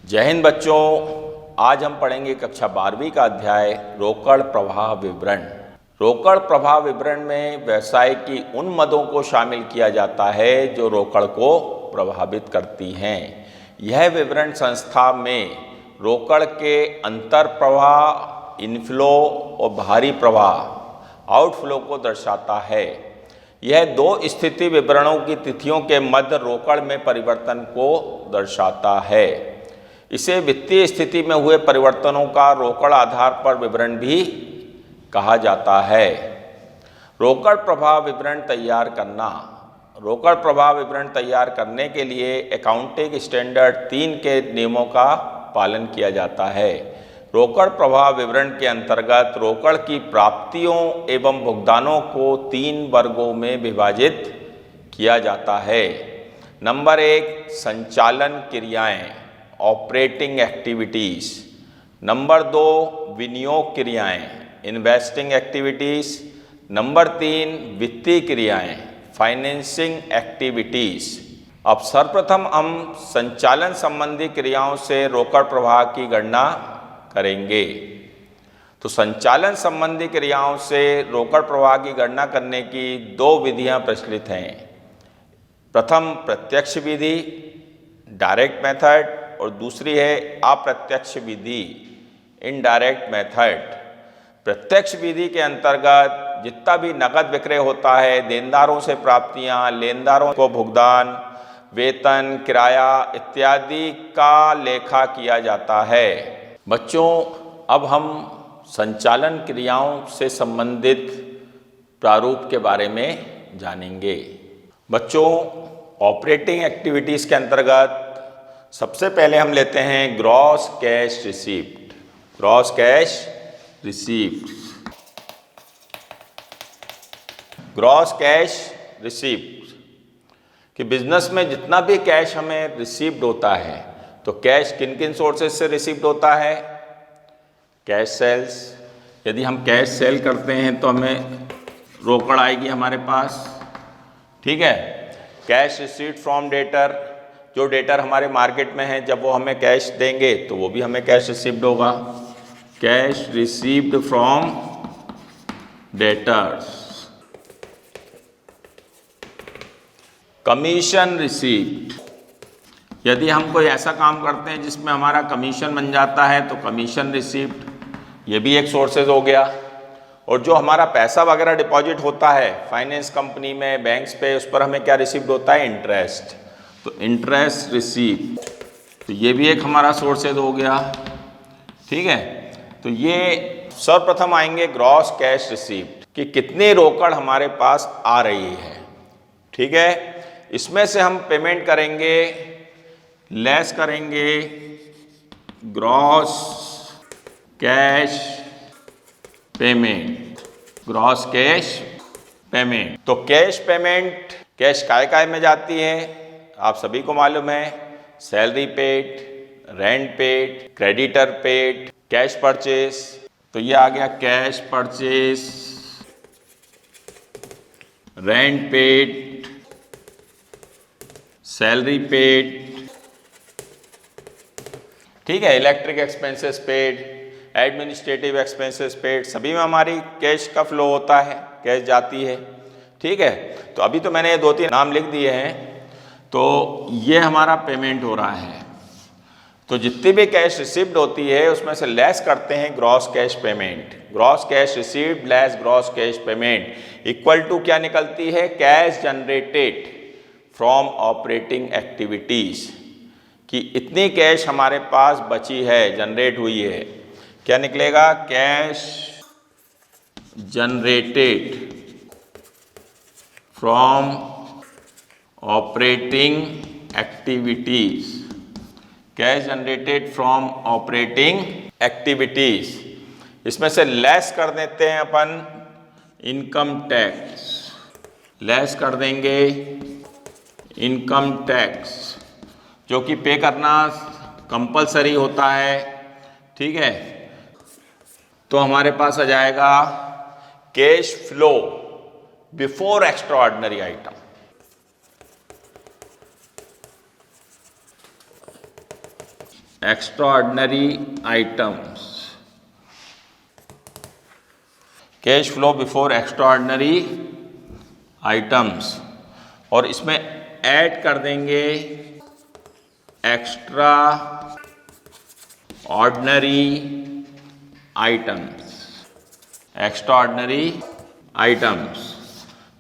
जय हिंद बच्चों, आज हम पढ़ेंगे कक्षा 12वीं का अध्याय रोकड़ प्रवाह विवरण। रोकड़ प्रवाह विवरण में व्यवसाय की उन मदों को शामिल किया जाता है जो रोकड़ को प्रभावित करती हैं। यह विवरण संस्था में रोकड़ के अंतर प्रवाह, इनफ्लो और बाहरी प्रवाह, आउटफ्लो को दर्शाता है। यह दो स्थिति विवरणों की तिथियों के मध्य रोकड़ में परिवर्तन को दर्शाता है। इसे वित्तीय स्थिति में हुए परिवर्तनों का रोकड़ आधार पर विवरण भी कहा जाता है। रोकड़ प्रवाह विवरण तैयार करना। रोकड़ प्रवाह विवरण तैयार करने के लिए अकाउंटिंग स्टैंडर्ड 3 के नियमों का पालन किया जाता है। रोकड़ प्रवाह विवरण के अंतर्गत रोकड़ की प्राप्तियों एवं भुगतानों को 3 वर्गों में विभाजित किया जाता है। नंबर 1, संचालन क्रियाएं, ऑपरेटिंग एक्टिविटीज़। नंबर 2, विनियोग क्रियाएं, इन्वेस्टिंग एक्टिविटीज़। नंबर 3, वित्तीय क्रियाएं, फाइनेंसिंग एक्टिविटीज़। अब सर्वप्रथम हम संचालन संबंधी क्रियाओं से रोकड़ प्रवाह की गणना करेंगे। तो संचालन संबंधी क्रियाओं से रोकड़ प्रवाह की गणना करने की 2 विधियां प्रचलित हैं। प्रथम प्रत्यक्ष विधि, डायरेक्ट मेथड, और दूसरी है अप्रत्यक्ष विधि, इनडायरेक्ट मेथड। प्रत्यक्ष विधि के अंतर्गत जितना भी नकद विक्रय होता है, देनदारों से प्राप्तियां, लेनदारों को भुगतान, वेतन, किराया इत्यादि का लेखा किया जाता है। बच्चों, अब हम संचालन क्रियाओं से संबंधित प्रारूप के बारे में जानेंगे। बच्चों, ऑपरेटिंग एक्टिविटीज़ के अंतर्गत सबसे पहले हम लेते हैं gross cash receipt. Gross cash receipt. Gross cash receipt कि बिजनेस में जितना भी कैश हमें रिसीव्ड होता है, तो कैश किन किन सोर्सेज से रिसीव्ड होता है? Cash sales. यदि हम कैश सेल करते हैं तो हमें रोकड़ आएगी हमारे पास, ठीक है। कैश रिसीव्ड फ्रॉम डेटर, जो डेटर हमारे मार्केट में है, जब वो हमें कैश देंगे तो वो भी हमें कैश रिसीव्ड होगा। Cash received from debtors. Commission received, यदि हम कोई ऐसा काम करते हैं जिसमें हमारा कमीशन बन जाता है तो कमीशन रिसीव्ड, ये भी एक सोर्सेज हो गया। और जो हमारा पैसा वगैरह डिपॉजिट होता है फाइनेंस कंपनी में, बैंक्स पे, उस पर हमें क्या रिसीव्ड होता है? इंटरेस्ट। तो इंटरेस्ट रिसीव, तो ये भी एक हमारा सोर्सेज हो गया, ठीक है। तो ये सर्वप्रथम आएंगे ग्रॉस कैश रिसीव्ड कि कितनी रोकड़ हमारे पास आ रही है, ठीक है। इसमें से हम पेमेंट करेंगे, लेस करेंगे gross cash payment. Gross cash payment, तो कैश पेमेंट, कैश काय में जाती है? आप सभी को मालूम है, salary paid, rent paid, creditor paid, cash purchase. तो ये आ गया cash purchase, rent paid, salary paid, ठीक है। Electric expenses paid, administrative expenses paid, सभी में हमारी कैश का फ्लो होता है, कैश जाती है, ठीक है। तो अभी तो मैंने ये 2-3 नाम लिख दिए हैं, तो ये हमारा पेमेंट हो रहा है। तो जितनी भी कैश रिसीव्ड होती है उसमें से लेस करते हैं gross cash payment. Gross cash received less gross cash payment equal to क्या निकलती है? Cash generated from operating activities, कि इतनी कैश हमारे पास बची है, जनरेट हुई है। क्या निकलेगा? Cash generated from operating activities. Cash generated from operating activities, इसमें से लेस कर देते हैं अपन इनकम टैक्स, लेस कर देंगे इनकम टैक्स, जो कि पे करना कंपलसरी होता है, ठीक है। तो हमारे पास आ जाएगा cash flow before extra ordinary item. Extraordinary items, cash flow before extraordinary items, और इसमें ऐड कर देंगे extra ordinary items, extra ordinary items.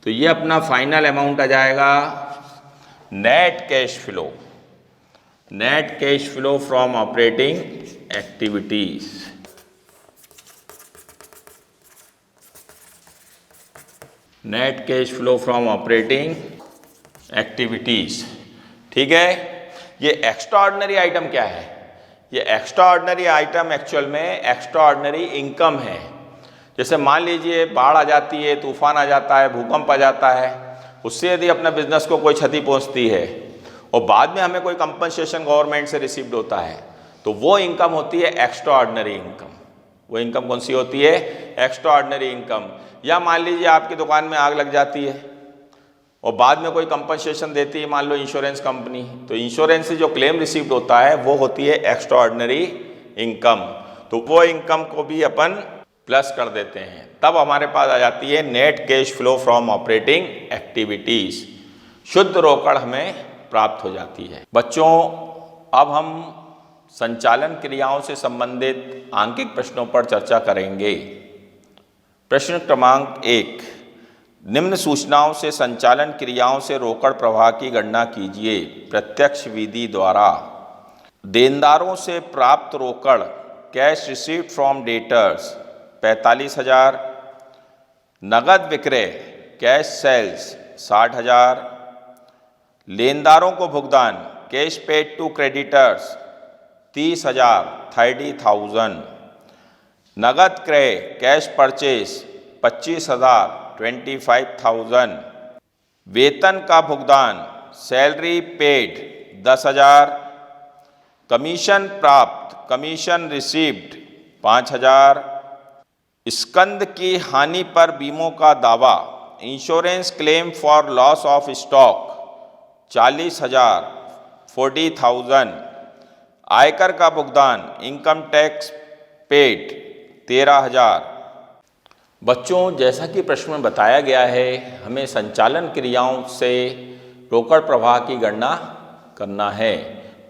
तो ये अपना फाइनल अमाउंट आ जाएगा net cash flow, net cash flow from operating activities. Net cash flow from operating activities. ठीक है, ये एक्स्ट्रा ऑर्डिनरी आइटम क्या है? ये एक्स्ट्रा ऑर्डिनरी आइटम एक्चुअल में एक्स्ट्रा ऑर्डिनरी इनकम है। जैसे मान लीजिए बाढ़ आ जाती है, तूफान आ जाता है, भूकंप आ जाता है, उससे यदि अपने बिजनेस को कोई क्षति पहुंचती है और बाद में हमें कोई कंपनसेशन गवर्नमेंट से रिसीव्ड होता है, तो वो इनकम होती है एक्स्ट्रा ऑर्डिनरी इनकम। वो इनकम कौन सी होती है? Extra ordinary income. या मान लीजिए आपकी दुकान में आग लग जाती है और बाद में कोई कंपनसेशन देती है, मान लो इंश्योरेंस कंपनी, तो इंश्योरेंस से जो क्लेम रिसीव्ड होता है वो होती है एक्स्ट्रा ऑर्डिनरी इनकम। तो वो इनकम को भी अपन प्लस कर देते हैं, तब हमारे पास आ जाती है net cash flow from operating activities. शुद्ध रोकड़ हमें प्राप्त हो जाती है। बच्चों, अब हम संचालन क्रियाओं से संबंधित आंकिक प्रश्नों पर चर्चा करेंगे। प्रश्न क्रमांक 1, निम्न सूचनाओं से संचालन क्रियाओं से रोकड़ प्रवाह की गणना कीजिए प्रत्यक्ष विधि द्वारा। देनदारों से प्राप्त रोकड़ कैश रिसीव्ड फ्रॉम डेटर्स 45,000, नगद विक्रय कैश सेल्स 60,000, लेनदारों को भुगतान कैश पेड टू क्रेडिटर्स 30,000 30,000, नगद क्रय कैश परचेस 25,000 25,000, वेतन का भुगतान सैलरी पेड 10,000, कमीशन प्राप्त कमीशन रिसीव्ड 5,000, स्कंद की हानि पर बीमों का दावा insurance claim for loss of stock 40,000 40,000, आयकर का भुगतान इनकम टैक्स पेड 13,000। बच्चों, जैसा कि प्रश्न में बताया गया है, हमें संचालन क्रियाओं से रोकड़ प्रवाह की गणना करना है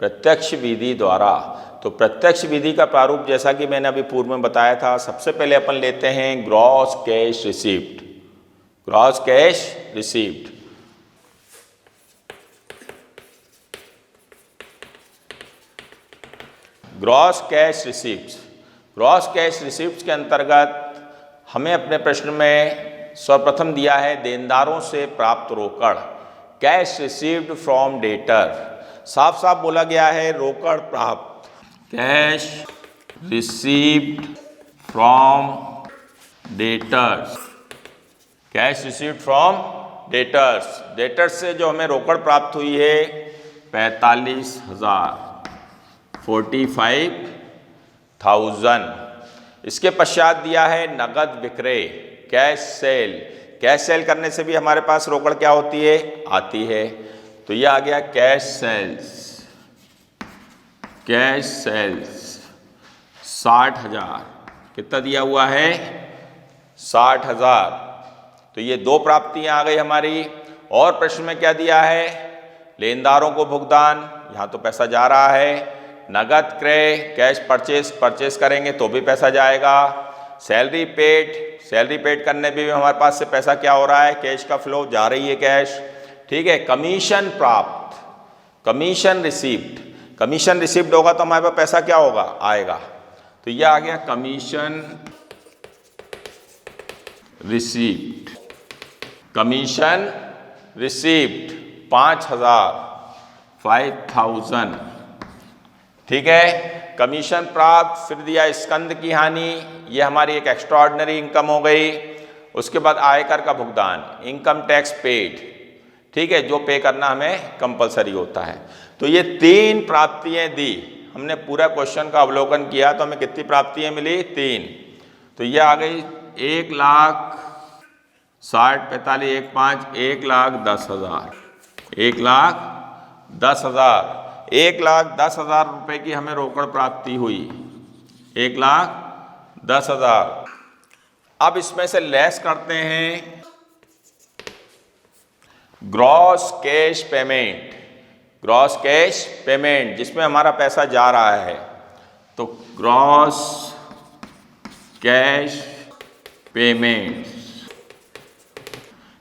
प्रत्यक्ष विधि द्वारा। तो प्रत्यक्ष विधि का प्रारूप जैसा कि मैंने अभी पूर्व में बताया था, सबसे पहले अपन लेते हैं gross cash received. Gross cash received, gross cash receiveds. Gross cash receiveds के अंतर्गत हमें अपने प्रश्न में सर्वप्रथम दिया है देनदारों से प्राप्त रोकड़ कैश रिसीव्ड फ्रॉम डेटर। साफ साफ बोला गया है रोकड़ प्राप्त cash received from debtors, cash received from debtors. Debtors से जो हमें रोकड़ प्राप्त हुई है 45,000 45,000। इसके पश्चात दिया है नगद विक्रय कैश सेल। कैश सेल करने से भी हमारे पास रोकड़ क्या होती है? आती है। तो यह आ गया कैश सेल्स, कैश सेल्स 60,000। कितना दिया हुआ है? 60,000। तो ये दो प्राप्तियां आ गई हमारी। और प्रश्न में क्या दिया है? लेनदारों को भुगतान, यहाँ तो पैसा जा रहा है। नगद क्रय कैश परचेस करेंगे तो भी पैसा जाएगा। सैलरी पेड करने पे भी हमारे पास से पैसा क्या हो रहा है? कैश का फ्लो जा रही है कैश। ठीक है। कमीशन प्राप्त, कमीशन रिसीव्ड होगा तो हमारे पास पैसा क्या होगा? आएगा। तो यह आ गया कमीशन रिसीव्ड, कमीशन रिसीव्ड 5,000। ठीक है। कमीशन प्राप्त, फिर दिया स्कंद की हानि, ये हमारी एक एक्स्ट्रा ऑर्डिनरी इनकम हो गई। उसके बाद आयकर का भुगतान इनकम टैक्स पेड। ठीक है, जो पे करना हमें कंपलसरी होता है। तो ये तीन प्राप्तियां दी। हमने पूरा क्वेश्चन का अवलोकन किया तो हमें कितनी प्राप्तियां मिली? 3। तो ये आ गई 1,60,45 1,05 1,10,000 1,10,000। 1,10,000 रुपये की हमें रोकड़ प्राप्ति हुई, 1,10,000। अब इसमें से लेस करते हैं gross cash payment, gross cash payment जिसमें हमारा पैसा जा रहा है। तो ग्रॉस कैश पेमेंट,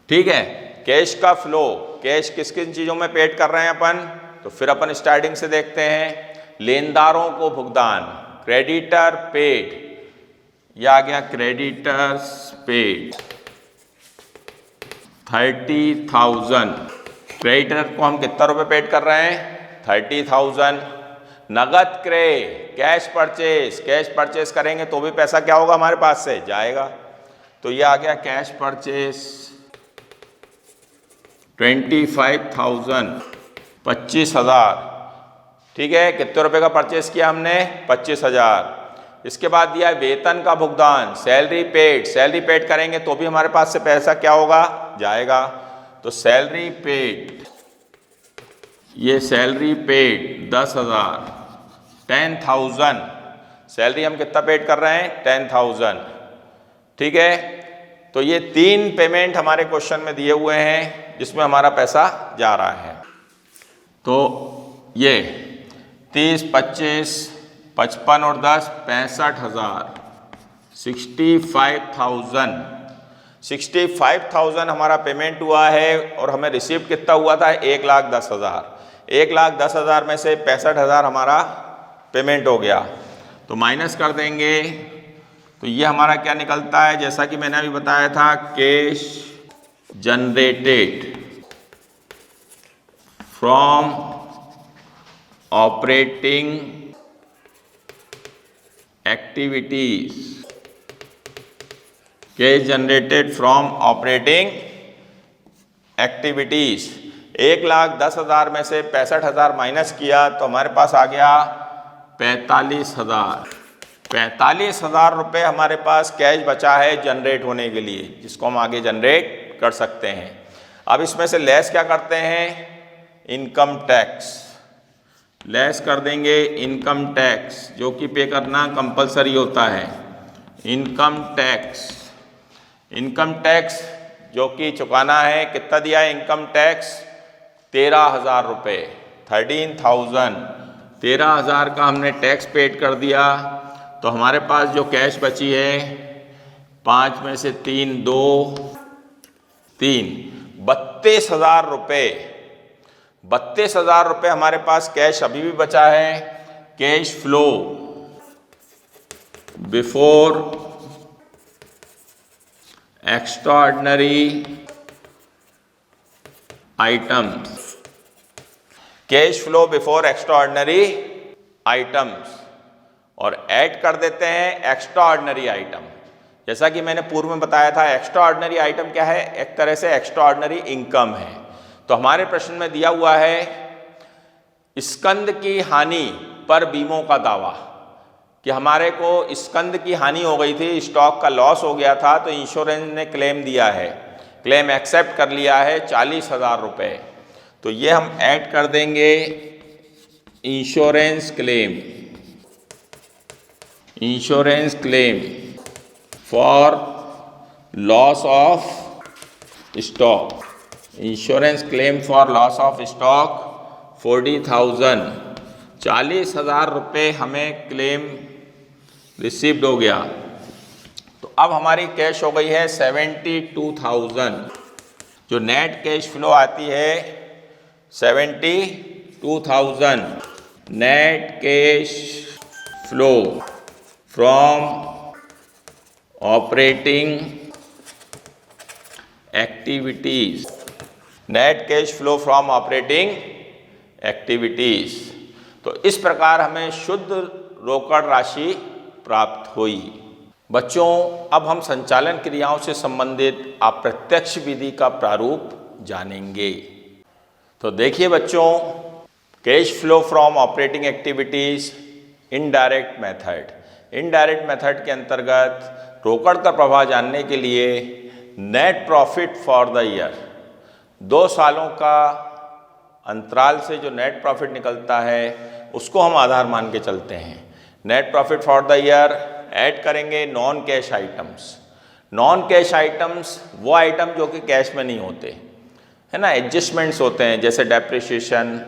ठीक है। कैश का फ्लो, कैश किस किन चीज़ों में पेड कर रहे हैं अपन, तो फिर अपन स्टार्टिंग से देखते हैं। लेनदारों को भुगतान, क्रेडिटर पेड, यह आ गया क्रेडिटर्स पेड 30,000। क्रेडिटर को हम कितना रुपए पेड कर रहे हैं, 30,000। नगद क्रय, कैश परचेस, कैश परचेस करेंगे तो भी पैसा क्या होगा हमारे पास से जाएगा। तो ये आ गया कैश परचेस 25,000, 25,000, ठीक है। कितने रुपए का परचेस किया हमने, 25,000। इसके बाद दिया है वेतन का भुगतान, सैलरी पेड, सैलरी पेड करेंगे तो भी हमारे पास से पैसा क्या होगा जाएगा। तो सैलरी पेड, ये सैलरी पेड 10,000, 10,000। सैलरी हम कितना पेड कर रहे हैं, 10,000, ठीक है। तो ये 3 पेमेंट हमारे क्वेश्चन में दिए हुए हैं जिसमें हमारा पैसा जा रहा है। तो ये 30, 25, 55 और 10, 65,000, 65,000, 65,000 हमारा पेमेंट हुआ है। और हमें रिसीव्ड कितना हुआ था, 1,10,000। 1,10,000 में से 65,000 हमारा पेमेंट हो गया। तो माइनस कर देंगे तो ये हमारा क्या निकलता है, जैसा कि मैंने अभी बताया था, cash generated from operating activities, cash generated from operating activities. 1,10,000 में से 65,000 माइनस किया तो हमारे पास आ गया 45,000। 45,000 रुपये हमारे पास कैश बचा है जनरेट होने के लिए, जिसको हम आगे जनरेट कर सकते हैं। अब इसमें से लेस क्या करते हैं, इनकम टैक्स, लेस कर देंगे इनकम टैक्स, जो कि पे करना कंपलसरी होता है। इनकम टैक्स, इनकम टैक्स जो कि चुकाना है, कितना दिया है इनकम टैक्स, 13,000 रुपये, 13,000। 13,000 का हमने टैक्स पेड कर दिया। तो हमारे पास जो कैश बची है, 5 में से 3, 2, 3, 32,000 रुपये, 32,000 रुपये हमारे पास कैश अभी भी बचा है। Cash flow before extraordinary items, cash flow before extraordinary items, और ऐड कर देते हैं एक्स्ट्रा ऑर्डिनरी आइटम। जैसा कि मैंने पूर्व में बताया था, एक्स्ट्रा ऑर्डिनरी आइटम क्या है, एक तरह से एक्स्ट्रा ऑर्डिनरी इनकम है। तो हमारे प्रश्न में दिया हुआ है स्कंद की हानि पर बीमों का दावा, कि हमारे को स्कंद की हानि हो गई थी, स्टॉक का लॉस हो गया था, तो इंश्योरेंस ने क्लेम दिया है, क्लेम एक्सेप्ट कर लिया है 40,000 रुपये। तो ये हम ऐड कर देंगे insurance claim, insurance claim for loss of stock, insurance claim for loss of stock 40,000, 40,000 रुपये हमें क्लेम रिसीव्ड हो गया। तो अब हमारी कैश हो गई है 72,000, जो नेट कैश फ्लो आती है 72,000 net cash flow from operating activities, net cash flow from operating activities. तो इस प्रकार हमें शुद्ध रोकड़ राशि प्राप्त हुई। बच्चों, अब हम संचालन क्रियाओं से संबंधित अप्रत्यक्ष विधि का प्रारूप जानेंगे। तो देखिए बच्चों, cash flow from operating activities indirect method, indirect method के अंतर्गत रोकड़ का प्रवाह जानने के लिए net profit for the year, 2 सालों का अंतराल से जो नेट प्रॉफिट निकलता है उसको हम आधार मान के चलते हैं। Net profit for the year add करेंगे non cash items. Non cash items वो आइटम जो कि कैश में नहीं होते, है ना, एडजस्टमेंट्स होते हैं, जैसे depreciation,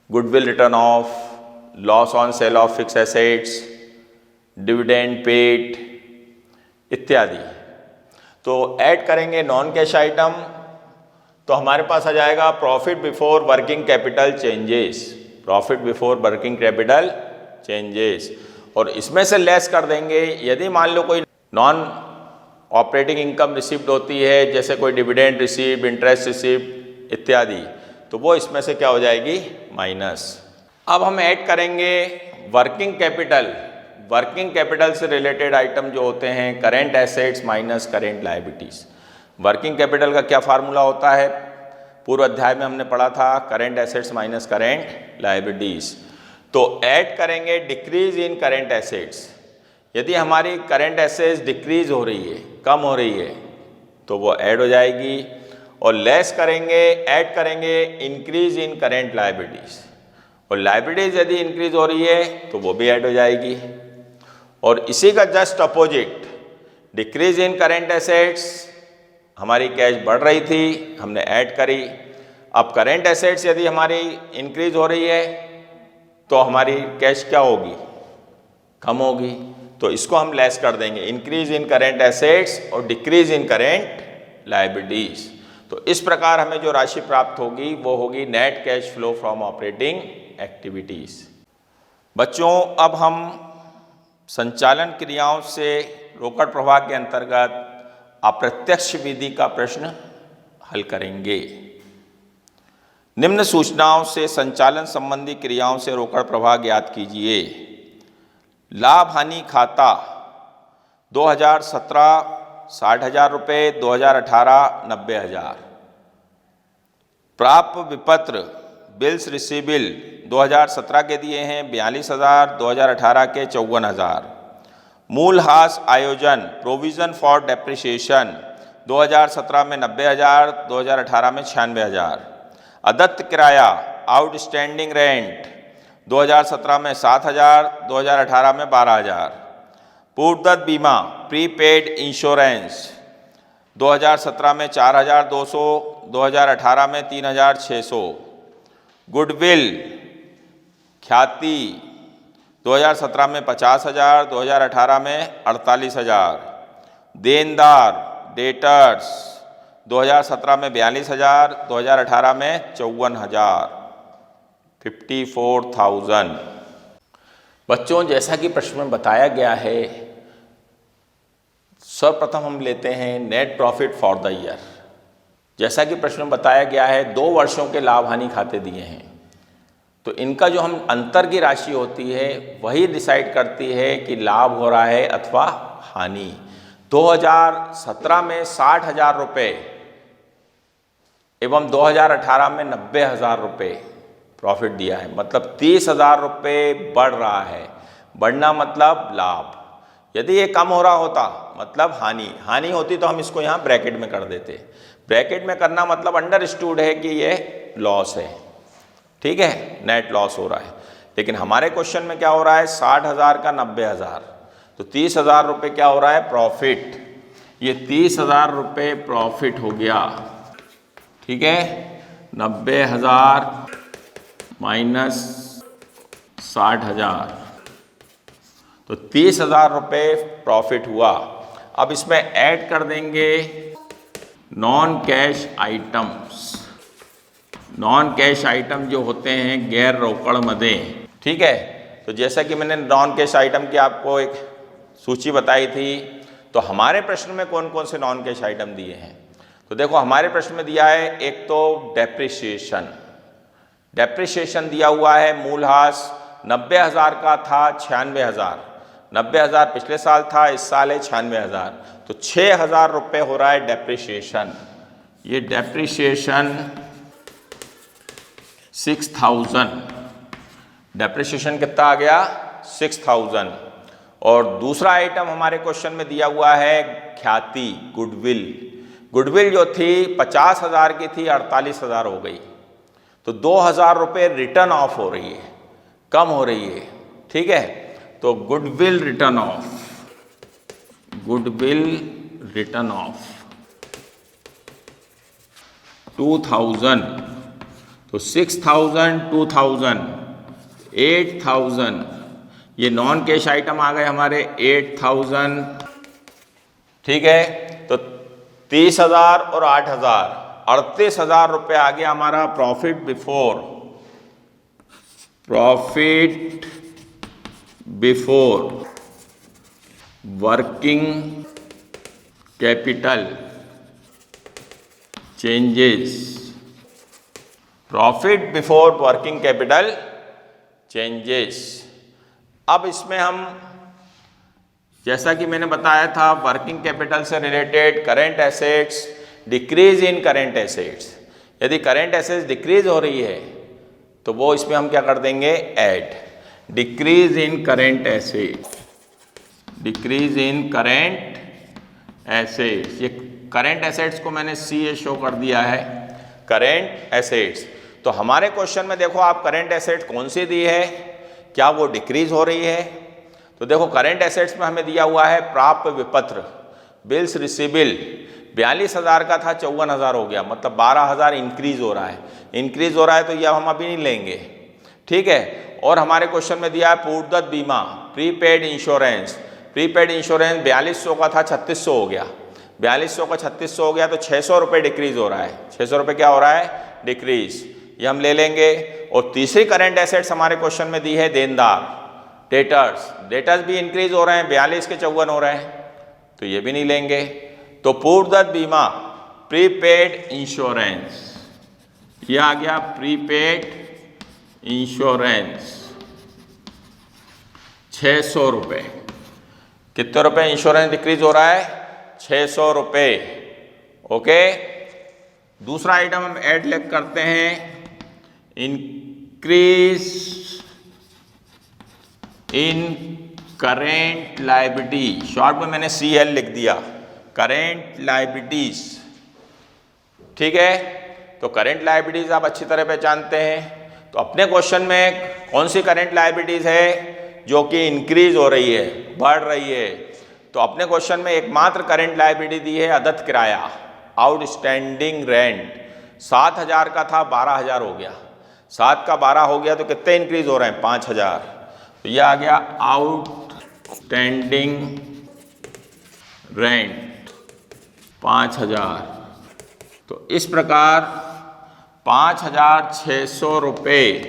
goodwill return of, loss on sale of fix assets, dividend paid इत्यादि। तो ऐड करेंगे नॉन कैश आइटम, तो हमारे पास आ जाएगा profit before working capital changes, profit before working capital changes. और इसमें से लेस कर देंगे यदि मान लो कोई नॉन ऑपरेटिंग इनकम रिसीव्ड होती है, जैसे कोई डिविडेंड रिसीव्ड, इंटरेस्ट रिसीव्ड इत्यादि, तो वो इसमें से क्या हो जाएगी, माइनस। अब हम ऐड करेंगे वर्किंग कैपिटल। वर्किंग कैपिटल से रिलेटेड आइटम जो होते हैं current assets minus current liabilities. Working capital का क्या फार्मूला होता है, पूर्व अध्याय में हमने पढ़ा था, current assets minus current liabilities. तो ऐड करेंगे डिक्रीज इन करेंट एसेट्स। यदि हमारी करेंट एसेट्स डिक्रीज हो रही है, कम हो रही है, तो वो ऐड हो जाएगी। और लेस करेंगे, ऐड करेंगे इंक्रीज इन करेंट लायबिलिटीज, और लायबिलिटीज यदि इंक्रीज हो रही है तो वो भी ऐड हो जाएगी। और इसी का just opposite, decrease in current assets, हमारी कैश बढ़ रही थी, हमने ऐड करी। अब करेंट एसेट्स यदि हमारी इंक्रीज हो रही है तो हमारी कैश क्या होगी, कम होगी, तो इसको हम लेस कर देंगे, इंक्रीज इन करेंट एसेट्स और डिक्रीज इन करेंट लायबिलिटीज। तो इस प्रकार हमें जो राशि प्राप्त होगी वो होगी net cash flow from operating activities. बच्चों, अब हम संचालन क्रियाओं से रोकड़ प्रवाह के अंतर्गत अप्रत्यक्ष विधि का प्रश्न हल करेंगे। निम्न सूचनाओं से संचालन संबंधी क्रियाओं से रोकड़ प्रवाह ज्ञात कीजिए। लाभ हानि खाता 2017 60,000 रुपये, 2018 90,000। प्राप्त विपत्र बिल्स रिसीबिल 2017 के दिए हैं 42,000, 2018 के 54,000। मूलहास आयोजन प्रोविजन फॉर डेप्रिसिएशन 2017 में 90,000, 2018 में 96,000। अदत्त किराया आउटस्टैंडिंग रेंट 2017 में 7,000, 2018 में 12,000। पूर्वदत्त बीमा प्रीपेड इंश्योरेंस 2017 में 4,200, 2018 में 3,600। गुडविल ख्याति 2017 में 50,000, 2018 में 48,000। देनदार डेटर्स 2017 में 42,000, 2018 में 54,000, 54,000। बच्चों, जैसा कि प्रश्न में बताया गया है, सर्वप्रथम हम लेते हैं net profit for the year. जैसा कि प्रश्न में बताया गया है 2 वर्षों के लाभ हानि खाते दिए हैं, तो इनका जो हम अंतर की राशि होती है वही डिसाइड करती है कि लाभ हो रहा है अथवा हानि। 2017 में 60,000 रुपये एवं 2018 में 90,000 रुपये प्रॉफिट दिया है, मतलब 30,000 रुपये बढ़ रहा है। बढ़ना मतलब लाभ। यदि ये कम हो रहा होता मतलब हानि। हानि होती तो हम इसको यहाँ ब्रैकेट में कर देते। ब्रैकेट में करना मतलब अंडरस्टूड है कि ये लॉस है, ठीक है, नेट लॉस हो रहा है। लेकिन हमारे क्वेश्चन में क्या हो रहा है, 60,000 का 90,000, तो 30,000 रुपये क्या हो रहा है, प्रॉफिट। ये 30,000 रुपये प्रॉफिट हो गया, ठीक है। 90,000 माइनस 60,000, तो 30,000 रुपये प्रॉफिट हुआ। अब इसमें ऐड कर देंगे non cash items. Non cash item जो होते हैं गैर रोकड़ मदें, ठीक है। तो जैसा कि मैंने नॉन कैश आइटम की आपको एक सूची बताई थी, तो हमारे प्रश्न में कौन कौन से नॉन कैश आइटम दिए हैं, तो देखो हमारे प्रश्न में दिया है एक तो डेप्रिसिएशन। डेप्रिसिएशन दिया हुआ है मूलहास 90,000 का था 96,000। 90,000 पिछले साल था, इस साल है 96,000, तो 6,000 रुपये हो रहा है डेप्रिसिएशन। ये डेप्रिसिएशन 6,000, डेप्रिसिएशन कितना आ गया, 6,000। और दूसरा आइटम हमारे क्वेश्चन में दिया हुआ है ख्याति, गुडविल। गुडविल जो थी 50,000 की थी, 48,000 हो गई, तो 2,000 रुपये रिटर्न ऑफ हो रही है, कम हो रही है, ठीक है। तो goodwill return of, goodwill return of 2,000, तो 6,000, 2,000, 8,000, ये नॉन कैश आइटम आ गए हमारे 8,000, ठीक है। तो 30,000 और 8,000, 38,000 रुपये आ गया हमारा profit before, profit before working capital changes, profit before working capital changes. अब इसमें हम, जैसा कि मैंने बताया था, वर्किंग कैपिटल से related current assets, decrease in current assets, यदि करेंट एसेट्स डिक्रीज हो रही है तो वो इसमें हम क्या कर देंगे, add, decrease in current assets, decrease in current assets. ये करेंट एसेट्स को मैंने सी ए शो कर दिया है, करेंट एसेट्स। तो हमारे क्वेश्चन में देखो आप, करेंट एसेट्स कौन सी दी है, क्या वो डिक्रीज हो रही है? तो देखो करेंट एसेट्स में हमें दिया हुआ है प्राप्य विपत्र, बिल्स रिसीवेबल, 42,000 का था 54,000 हो गया, मतलब 12,000 इंक्रीज हो रहा है, इंक्रीज हो रहा है, तो ये हम अभी नहीं लेंगे, ठीक है। और हमारे क्वेश्चन में दिया है पूर्वदत्त बीमा, प्रीपेड इंश्योरेंस, प्रीपेड इंश्योरेंस 4200 का था 3600 हो गया, 4200 का 3600 हो गया, तो 600 रुपये डिक्रीज हो रहा है, 600 रुपये क्या हो रहा है, डिक्रीज, ये हम ले लेंगे। और तीसरी करेंट एसेट्स हमारे क्वेश्चन में दी है देनदार, डेटर्स, डेटर्स भी इंक्रीज हो रहे हैं, 42 के 54 हो रहे हैं, तो ये भी नहीं लेंगे। तो पूर्वदत्त बीमा, प्रीपेड इंश्योरेंस, ये आ गया प्रीपेड इंश्योरेंस 600 रुपये, कितने रुपए इंश्योरेंस डिक्रीज हो रहा है, 600 रुपये, ओके। दूसरा आइटम हम ऐड लेक करते हैं, increase in current liability, short में मैंने CL लिख दिया, करेंट लायबिलिटीज, ठीक है। तो करेंट लायबिलिटीज आप अच्छी तरह पहचानते हैं। तो अपने क्वेश्चन में कौन सी करेंट लायबिलिटीज है जो कि इंक्रीज हो रही है, बढ़ रही है? तो अपने क्वेश्चन में एकमात्र करेंट लायबिलिटी दी है अदत्त किराया, आउटस्टैंडिंग रेंट, 7,000 का था 12,000 हो गया, 7 का 12 हो गया, तो कितने इंक्रीज हो रहे हैं, 5,000, तो यह आ गया आउटस्टैंडिंग रेंट 5,000। तो इस प्रकार 5,600 रुपये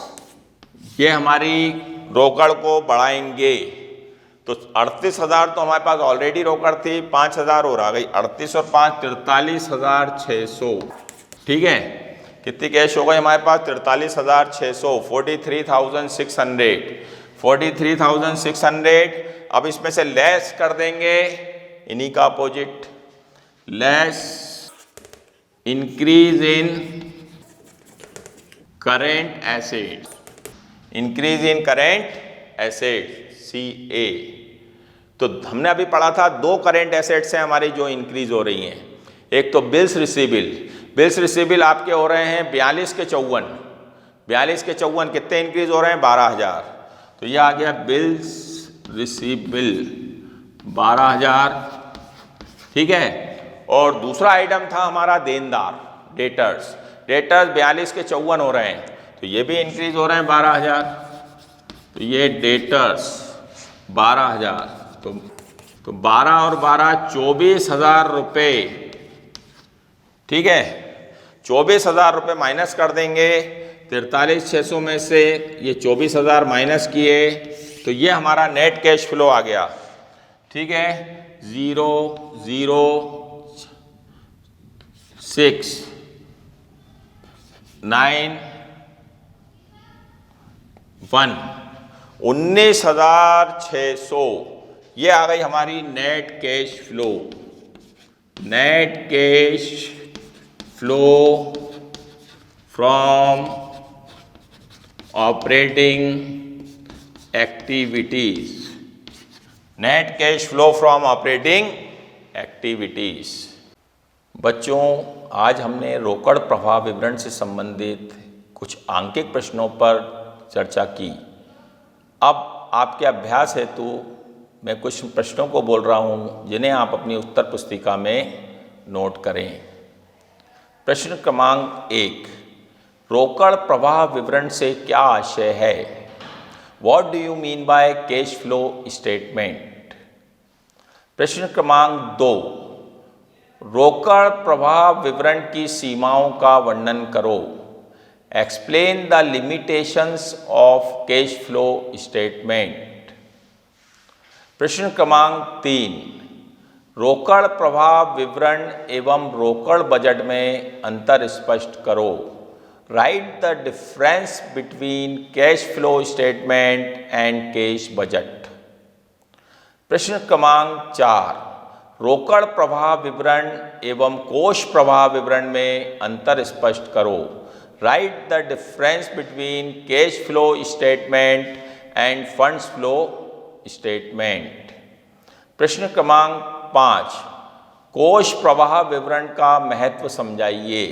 ये हमारी रोकड़ को बढ़ाएंगे। तो 38,000 तो हमारे पास ऑलरेडी रोकड़ थी, 5,000 और आ गई, 38 और 5 43,600, ठीक है। कितनी कैश हो गई हमारे पास, 43,600, 43,600, 43,600। अब इसमें से लेस कर देंगे इन्हीं का opposite, less increase in current assets, increase in current assets CA। तो हमने अभी पढ़ा था दो करेंट एसेट्स हैं हमारी जो इंक्रीज हो रही हैं, एक तो बिल्स रिसीवेबल, बिल्स रिसीवेबल आपके हो रहे हैं 42 के 54, 42 के 54 कितने इंक्रीज हो रहे हैं, 12,000, तो ये आ गया बिल्स रिसीवेबल 12,000, ठीक है। और दूसरा आइटम था हमारा देनदार, डेटर्स, डेटर्स 42 के 54 हो रहे हैं, तो ये भी इंक्रीज हो रहे हैं 12,000, तो ये डेटर्स 12,000, तो 12 और 12 24,000 रुपये, ठीक है। 24,000 रुपये माइनस कर देंगे 43,600 में से, ये 24,000 माइनस किए, तो ये हमारा नेट कैश फ्लो आ गया, ठीक है, 0,0,6,9,1 19,600, ये आ गई हमारी net cash flow, net cash flow from operating activities, net cash flow from operating activities. बच्चों, आज हमने रोकड़ प्रवाह विवरण से संबंधित कुछ आंकिक प्रश्नों पर चर्चा की। अब आपके अभ्यास हेतु मैं कुछ प्रश्नों को बोल रहा हूँ जिन्हें आप अपनी उत्तर पुस्तिका में नोट करें। प्रश्न क्रमांक 1, रोकड़ प्रवाह विवरण से क्या आशय है? What do you mean by cash flow statement? प्रश्न क्रमांक 2, रोकड़ प्रवाह विवरण की सीमाओं का वर्णन करो। Explain the limitations of cash flow statement. प्रश्न क्रमांक 3, रोकड़ प्रवाह विवरण एवं रोकड़ बजट में अंतर स्पष्ट करो। Write the difference between cash flow statement and cash budget. प्रश्न क्रमांक 4, रोकड़ प्रवाह विवरण एवं कोष प्रवाह विवरण में अंतर स्पष्ट करो। Write the difference between cash flow statement and funds flow statement. प्रश्न क्रमांक 5, कोष प्रवाह विवरण का महत्व समझाइए।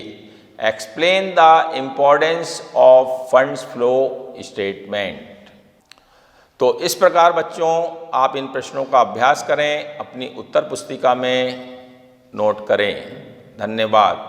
Explain the importance of funds flow statement. तो इस प्रकार बच्चों आप इन प्रश्नों का अभ्यास करें, अपनी उत्तर पुस्तिका में नोट करें। धन्यवाद।